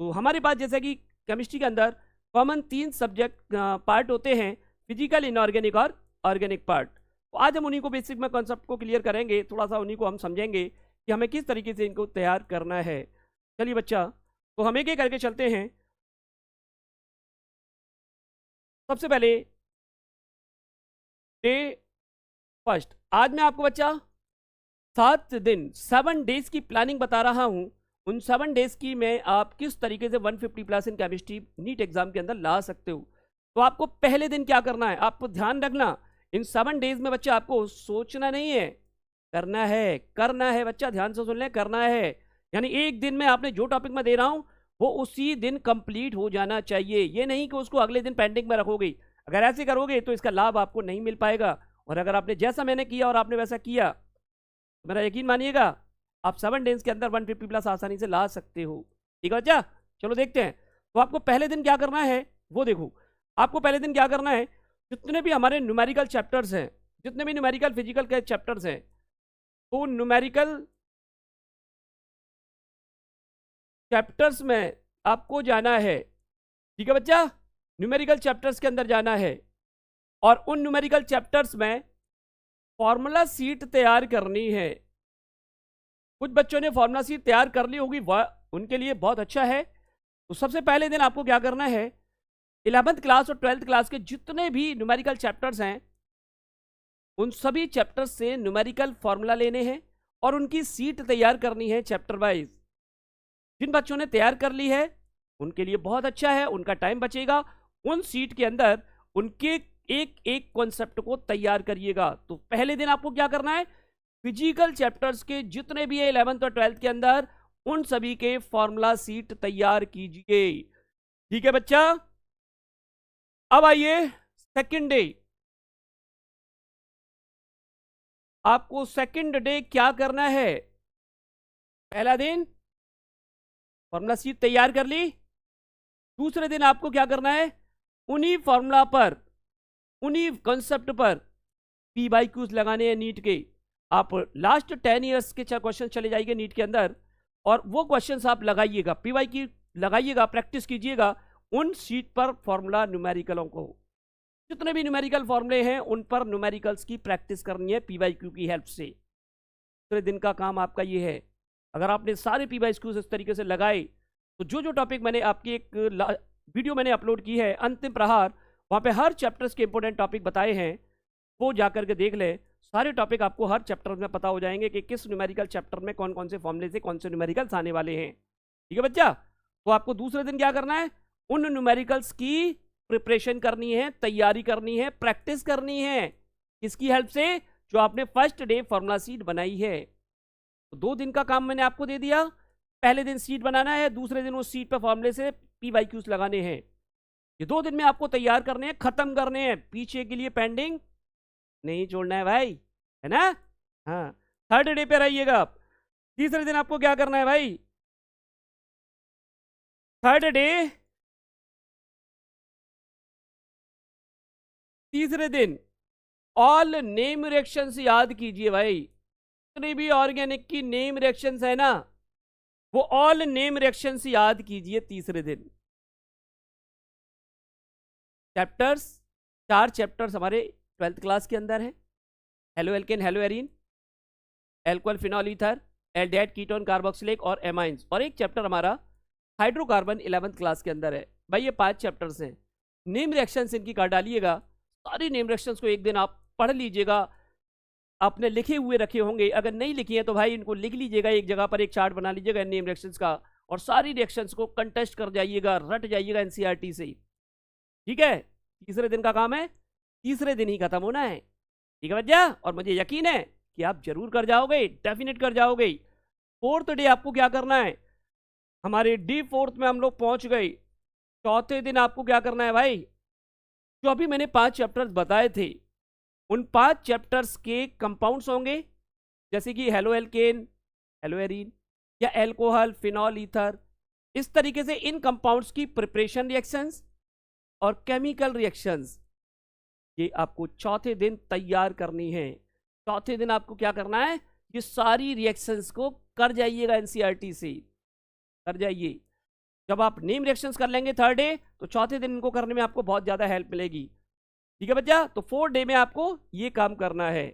तो हमारे पास जैसे कि केमिस्ट्री के अंदर कॉमन 3 सब्जेक्ट पार्ट होते हैं, फिजिकल, इनऑर्गेनिक और ऑर्गेनिक पार्ट। तो आज हम उन्हीं को बेसिक में कॉन्सेप्ट को क्लियर करेंगे, थोड़ा सा उन्हीं को हम समझेंगे कि हमें किस तरीके से इनको तैयार करना है। चलिए बच्चा, तो हम एक एक करके चलते हैं। सबसे पहले डे फर्स्ट। आज मैं आपको बच्चा 7 दिन 7 डेज की प्लानिंग बता रहा हूं। उन 7 डेज की मैं आप किस तरीके से 150 plus in chemistry NEET exam के अंदर ला सकते हो। तो आपको पहले दिन क्या करना है, आपको ध्यान रखना, इन 7 डेज में बच्चा आपको सोचना नहीं है, करना है बच्चा, ध्यान से सुन ले, करना है। यानी एक दिन में आपने जो टॉपिक मैं दे रहा हूं वो उसी दिन कंप्लीट हो जाना चाहिए। ये नहीं कि उसको अगले दिन पेंडिंग में रखोगे। अगर ऐसे करोगे तो इसका लाभ आपको नहीं मिल पाएगा। और अगर आपने जैसा मैंने किया और आपने वैसा किया, तो मेरा यकीन मानिएगा आप 7 डेज के अंदर 150 प्लस आसानी से ला सकते हो। ठीक है बच्चा, चलो देखते हैं। तो आपको पहले दिन क्या करना है वो देखो। आपको पहले दिन क्या करना है, जितने भी हमारे न्यूमेरिकल चैप्टर्स हैं, जितने भी न्यूमेरिकल फिजिकल के चैप्टर्स हैं, तो न्यूमेरिकल चैप्टर्स में आपको जाना है। ठीक है बच्चा, न्यूमेरिकल चैप्टर्स के अंदर जाना है और उन न्यूमेरिकल चैप्टर्स में फॉर्मूला सीट तैयार करनी है। कुछ बच्चों ने फॉर्मूला सीट तैयार कर ली होगी, वह उनके लिए बहुत अच्छा है। तो सबसे पहले दिन आपको क्या करना है, 11th क्लास और 12th क्लास के जितने भी न्यूमेरिकल चैप्टर्स हैं, उन सभी चैप्टर्स से न्यूमेरिकल फॉर्मूला लेने हैं और उनकी सीट तैयार करनी है चैप्टर वाइज। जिन बच्चों ने तैयार कर ली है उनके लिए बहुत अच्छा है, उनका टाइम बचेगा। उन सीट के अंदर उनके एक एक कॉन्सेप्ट को तैयार करिएगा। तो पहले दिन आपको क्या करना है, फिजिकल चैप्टर्स के जितने भी है 11th और 12th के अंदर, उन सभी के फॉर्मूला सीट तैयार कीजिए। ठीक है बच्चा, अब आइए सेकंड डे। आपको सेकंड डे क्या करना है, पहला दिन फॉर्मूला सीट तैयार कर ली। दूसरे दिन आपको क्या करना है, उन्हीं फॉर्मूला पर, उन्हीं कॉन्सेप्ट पर PYQs लगाने हैं नीट के। आप लास्ट 10 ईयर्स के क्वेश्चन चले जाइए नीट के अंदर और वो क्वेश्चंस आप लगाइएगा, PYQ लगाइएगा, प्रैक्टिस कीजिएगा उन सीट पर फॉर्मूला न्यूमेरिकलों को। जितने भी न्यूमेरिकल फॉर्मूले हैं उन पर न्यूमेरिकल्स की प्रैक्टिस करनी है PYQ की हेल्प से। दूसरे दिन का काम आपका ये है। अगर आपने सारे PYQs इस तरीके से लगाए तो जो जो टॉपिक मैंने आपकी एक वीडियो मैंने अपलोड की है अंतिम प्रहार, वहाँ पे हर चैप्टर्स के इंपॉर्टेंट टॉपिक बताए हैं, वो जाकर के देख ले। सारे टॉपिक आपको हर चैप्टर में पता हो जाएंगे कि किस न्यूमेरिकल चैप्टर में कौन कौन से फॉर्मूले से कौन से न्यूमेरिकल्स आने वाले हैं। ठीक है बच्चा, तो आपको दूसरे दिन क्या करना है, उन न्यूमेरिकल्स की प्रिपरेशन करनी है, तैयारी करनी है, प्रैक्टिस करनी है। किसकी हेल्प से, जो आपने फर्स्ट डे फॉर्मूला सीट बनाई है। तो 2 दिन का काम मैंने आपको दे दिया। पहले दिन सीट बनाना है, दूसरे दिन उस सीट पर फॉर्मूले से PYQs लगाने हैं। ये 2 दिन में आपको तैयार करने हैं, खत्म करने हैं, पीछे के लिए पेंडिंग नहीं छोड़ना है भाई, है ना। हाँ, थर्ड डे पे रहिएगा आप। तीसरे दिन आपको क्या करना है भाई, थर्ड डे, तीसरे दिन ऑल नेम रिएक्शंस याद कीजिए भाई। जितने भी ऑर्गेनिक की नेम रिएक्शंस है ना, वो ऑल नेम रिएक्शंस याद कीजिए तीसरे दिन। चैप्टर्स, 4 चैप्टर्स हमारे 12th क्लास के अंदर है, haloalkane, haloarene, alcohol, phenol, ether, aldehyde, ketone, carboxylic और एमाइंस, और एक चैप्टर हमारा हाइड्रोकार्बन 11th क्लास के अंदर है। भाई ये 5 चैप्टर्स हैं। नेम रिएक्शंस इनकी कर डालिएगा, सारी नेम रिएक्शंस को एक दिन आप पढ़ लीजिएगा। आपने लिखे हुए रखे होंगे, अगर नहीं लिखी है तो भाई इनको लिख लीजिएगा, एक जगह पर एक चार्ट बना लीजिएगा नेम रिएक्शंस का, और सारी रिएक्शंस को कंटेस्ट कर जाइएगा, रट जाइएगा NCERT से। ठीक है, तीसरे दिन का काम है, तीसरे दिन ही खत्म होना है। ठीक है भैया, और मुझे यकीन है कि आप जरूर कर जाओगे, डेफिनेट कर जाओगे। फोर्थ डे आपको क्या करना है, हमारे D4 में हम लोग पहुंच गए। चौथे दिन आपको क्या करना है भाई, जो अभी मैंने 5 चैप्टर्स बताए थे, उन 5 चैप्टर्स के कंपाउंड्स होंगे, जैसे कि हेलो एल्केन, हेलो एरीन, या एल्कोहल, फिनॉल, ईथर। इस तरीके से इन कंपाउंड्स की प्रिपरेशन रिएक्शंस और केमिकल रिएक्शंस, ये आपको चौथे दिन तैयार करनी है। चौथे दिन आपको क्या करना है, ये सारी रिएक्शंस को कर जाइएगा NCERT से, कर जाइए। जब आप नेम रिएक्शंस कर लेंगे थर्ड डे, तो चौथे दिन इनको करने में आपको बहुत ज़्यादा हेल्प मिलेगी। ठीक है बच्चा, तो फोर्थ डे में आपको ये काम करना है।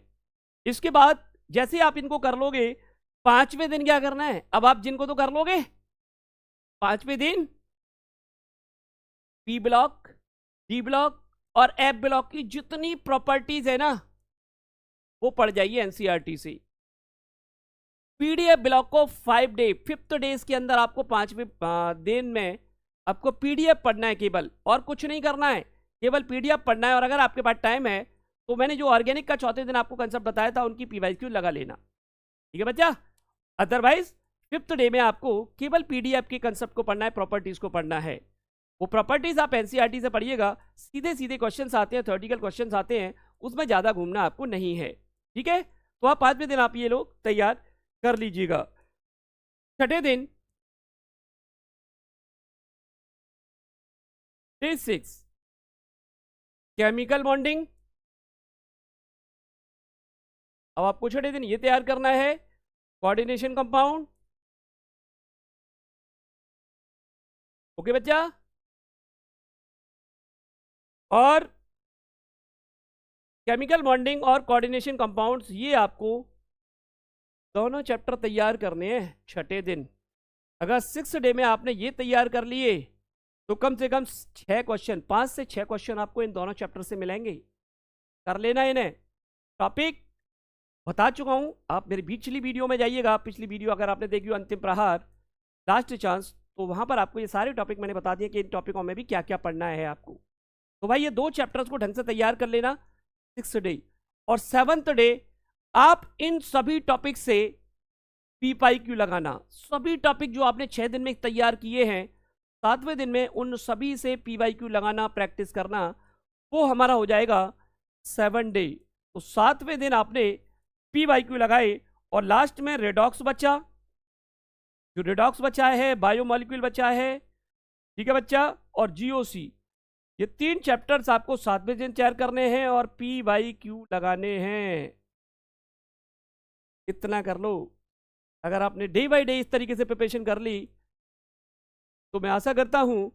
इसके बाद जैसे आप इनको कर लोगे, पांचवें दिन क्या करना है, अब आप जिनको तो कर लोगे, पांचवें दिन पी ब्लॉक, डी ब्लॉक और एफ ब्लॉक की जितनी प्रॉपर्टीज है ना, वो पढ़ जाइए एनसीईआरटी से। पीडीएफ ब्लॉक को 5 डे, 5th डेज के अंदर आपको 5वें दिन में आपको पीडीएफ पढ़ना है केवल, और कुछ नहीं करना है, केवल पीडीएफ पढ़ना है। और अगर आपके पास टाइम है तो मैंने जो ऑर्गेनिक का चौथे दिन आपको कंसेप्ट बताया था, उनकी पीवाईक्यू लगा लेना। ठीक है बच्चा, अदरवाइज 5th डे में आपको केवल पीडीएफ के कंसेप्ट को पढ़ना है, प्रॉपर्टीज को पढ़ना है। वो प्रॉपर्टीज आप एनसीईआरटी से पढ़िएगा, सीधे सीधे क्वेश्चंस आते हैं, थ्योरेटिकल क्वेश्चंस आते हैं, उसमें ज्यादा घूमना आपको नहीं है। ठीक है, तो आप 5वें दिन आप ये लोग तैयार कर लीजिएगा। छठे दिन डे 6 केमिकल बॉन्डिंग। अब आपको छठे दिन ये तैयार करना है, कोऑर्डिनेशन कंपाउंड। ओके बच्चा, और केमिकल बॉन्डिंग और कोऑर्डिनेशन कंपाउंड्स, ये आपको दोनों चैप्टर तैयार करने हैं छठे दिन। अगर 6th डे में आपने ये तैयार कर लिए तो कम से कम 6 क्वेश्चन, 5 से 6 क्वेश्चन आपको इन दोनों चैप्टर से मिलेंगे। कर लेना इन्हें। टॉपिक बता चुका हूं, आप मेरी पिछली वीडियो में जाइएगा, पिछली वीडियो अगर आपने देखी हो अंतिम प्रहार, लास्ट चांस, तो वहां पर आपको ये सारे टॉपिक मैंने बता दिए कि इन टॉपिकों में भी क्या क्या पढ़ना है आपको। तो भाई ये 2 चैप्टर्स को ढंग से तैयार कर लेना 6th डे। और 7th डे आप इन सभी टॉपिक से पीवाईक्यू लगाना। सभी टॉपिक जो आपने 6 दिन में तैयार किए हैं, 7वें दिन में उन सभी से पीवाईक्यू लगाना, प्रैक्टिस करना, वो हमारा हो जाएगा 7 डे। तो 7वें दिन आपने पीवाईक्यू लगाए, और लास्ट में रेडॉक्स बचा, जो रेडॉक्स बचा है, बायोमॉलिक्यूल बचा है, ठीक है बच्चा, और जीओसी, ये 3 चैप्टर्स आपको 7वें दिन तैयार करने हैं और पीवाईक्यू लगाने हैं। इतना कर लो। अगर आपने डे बाय डे इस तरीके से प्रिपरेशन कर ली, तो मैं आशा करता हूं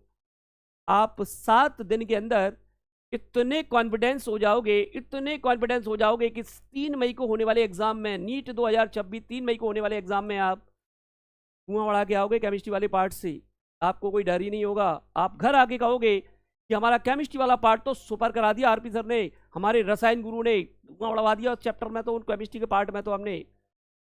आप 7 दिन के अंदर इतने कॉन्फिडेंस हो जाओगे, इतने कॉन्फिडेंस हो जाओगे कि 3 मई को होने वाले एग्जाम में, नीट 2026 3 मई को होने वाले एग्जाम में आप धुआं उड़ा के आओगे केमिस्ट्री वाले पार्ट से। आपको कोई डर ही नहीं होगा। आप घर आके कहोगे कि हमारा केमिस्ट्री वाला पार्ट तो सुपर करा दिया आरपी सर ने, हमारे रसायन गुरु ने धुआं उड़वा दिया उस चैप्टर में, तो उन केमिस्ट्री के पार्ट में तो हमने।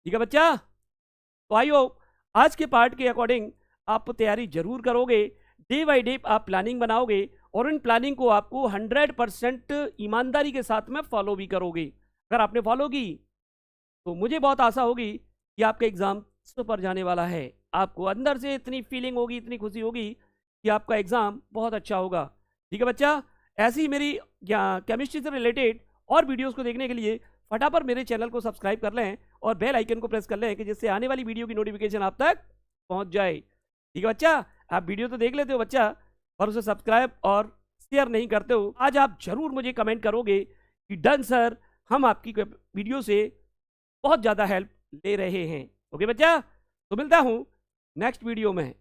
ठीक है बच्चा, तो आई होप आज के पार्ट के अकॉर्डिंग आप तैयारी जरूर करोगे, डे बाई डे आप प्लानिंग बनाओगे, और इन प्लानिंग को आपको 100% ईमानदारी के साथ में फॉलो भी करोगे। अगर आपने फॉलो की तो मुझे बहुत आशा होगी कि आपका एग्जाम सुपर जाने वाला है। आपको अंदर से इतनी फीलिंग होगी, इतनी खुशी होगी कि आपका एग्जाम बहुत अच्छा होगा। ठीक है बच्चा, ऐसी ही मेरी केमिस्ट्री से रिलेटेड और वीडियोस को देखने के लिए फटाफट मेरे चैनल को सब्सक्राइब कर लें और बेल आइकन को प्रेस कर लें, कि जिससे आने वाली वीडियो की नोटिफिकेशन आप तक पहुंच जाए। ठीक है बच्चा, आप वीडियो तो देख लेते हो बच्चा, और उसे सब्सक्राइब और शेयर नहीं करते हो। आज आप जरूर मुझे कमेंट करोगे कि डन सर, हम आपकी वीडियो से बहुत ज़्यादा हेल्प ले रहे हैं। ओके बच्चा, तो मिलता हूँ नेक्स्ट वीडियो में।